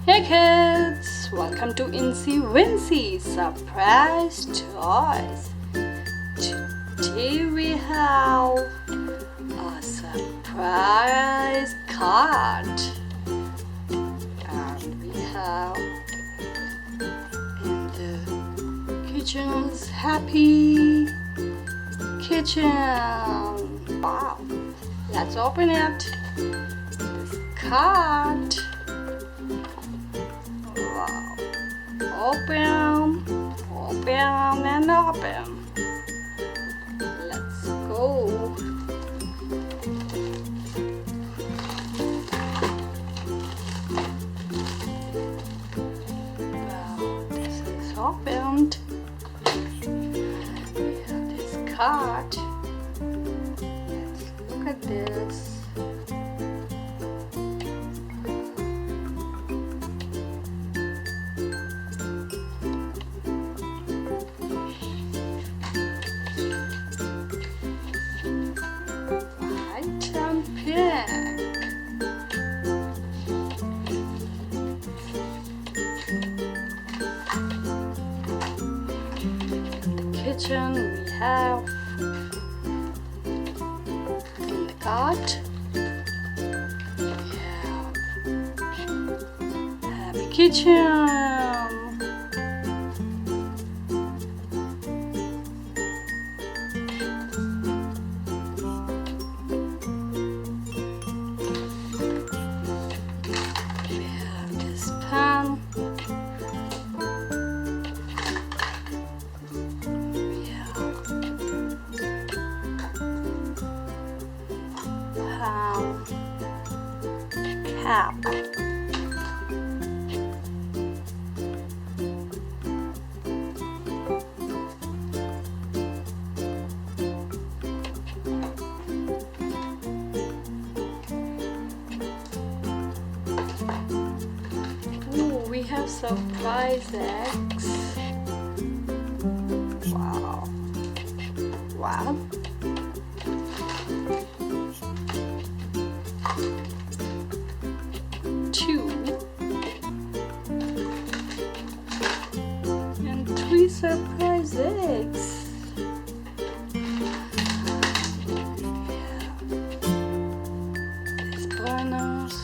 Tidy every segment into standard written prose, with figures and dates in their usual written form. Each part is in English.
Hey kids! Welcome to Incy Wincy Surprise Toys. Today we have a surprise card. And we have in the kitchen's happy kitchen. Wow! Let's open it. This card. Wow. Open and open. Let's go. Well, this is opened. We have this card. Let's look at this. Kitchen we have in the cart we have happy kitchen. We have this pan. Cap. Ooh, we have surprise eggs. Wow. Wow. And 3 surprise eggs. These bananas.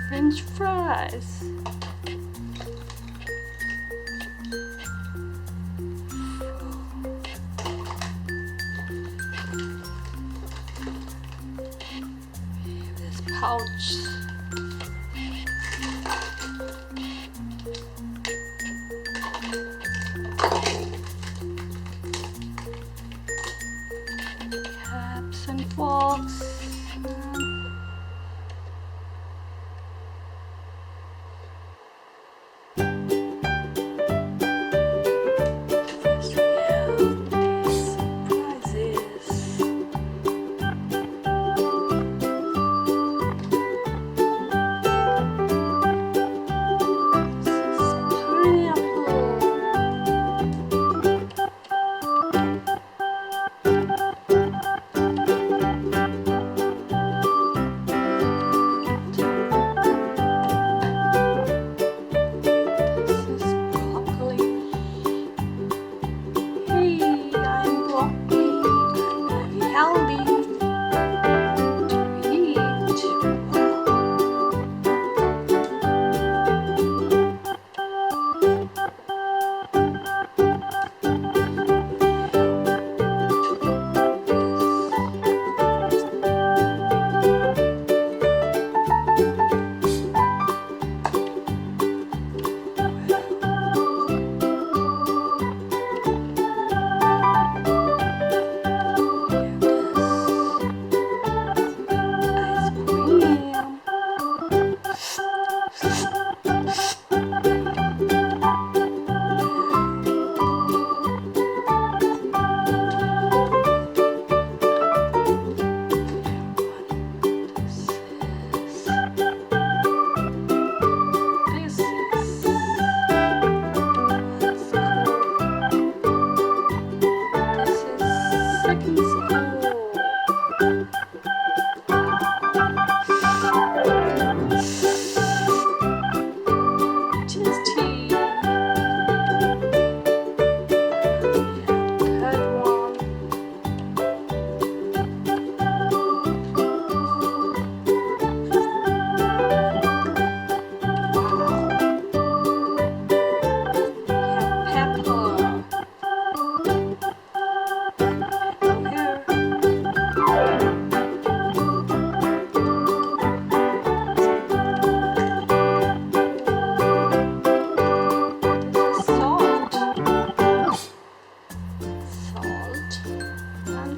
French fries. Pouch. Caps and forks.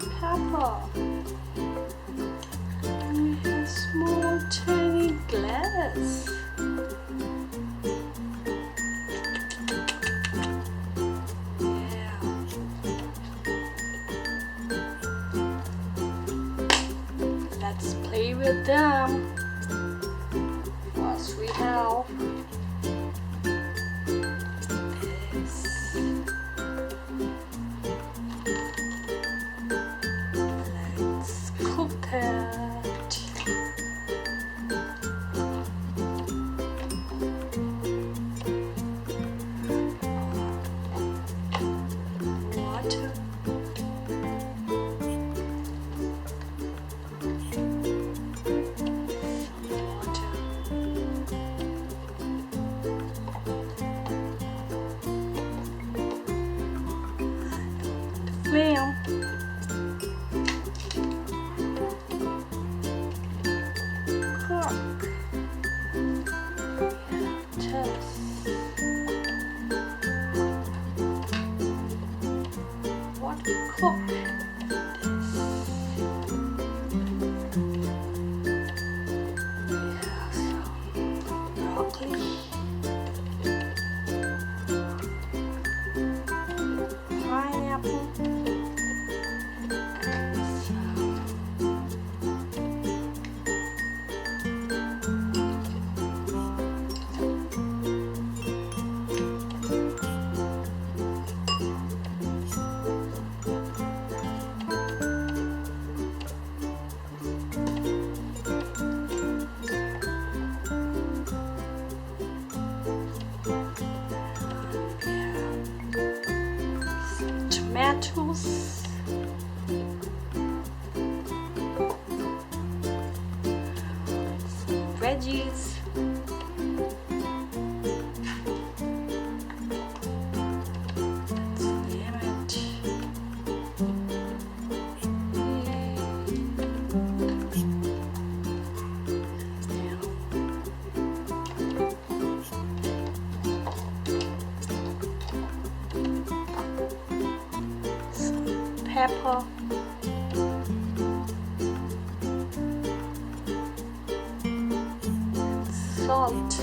pepper. And we have small tiny glass. Yeah. Let's play with them. First we have this. Let's cook it. Water. Flame. Cork. Test. What cook this? We have some broccoli. Pineapple. Tomatoes, some veggies, let's name it. Pepper, salt,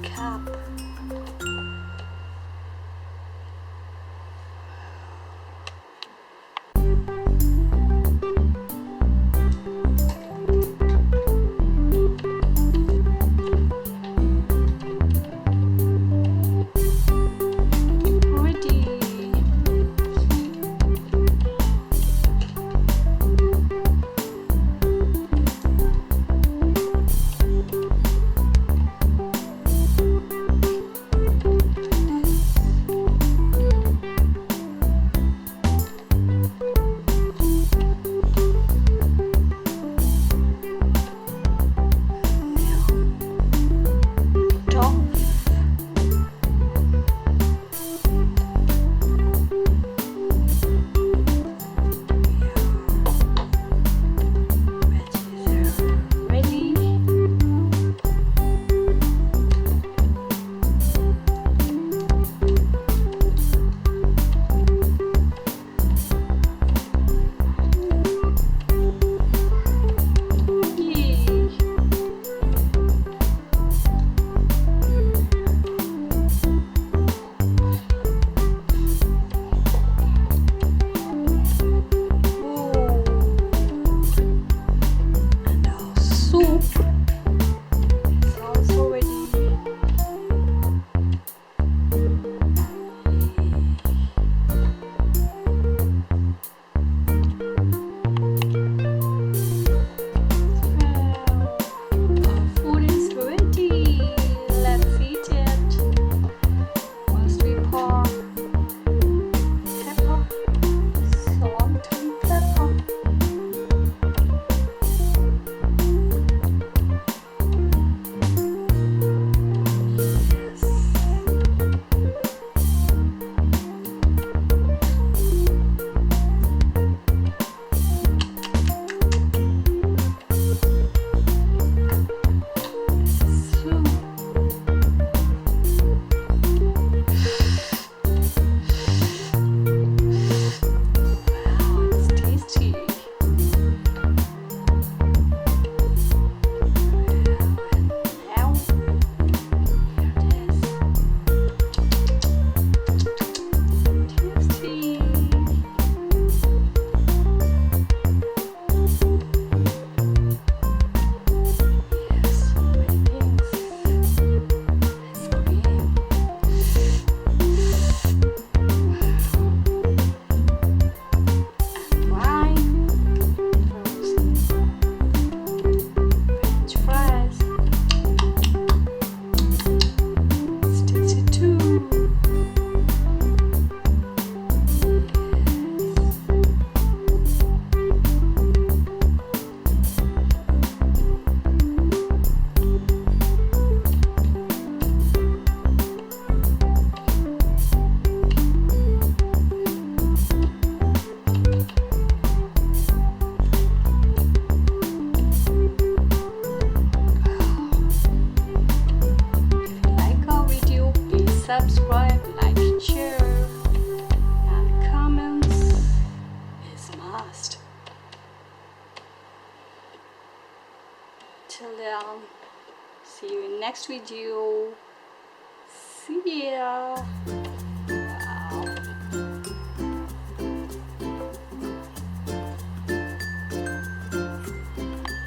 cap. Food is ready. till then, see you in next video. See ya.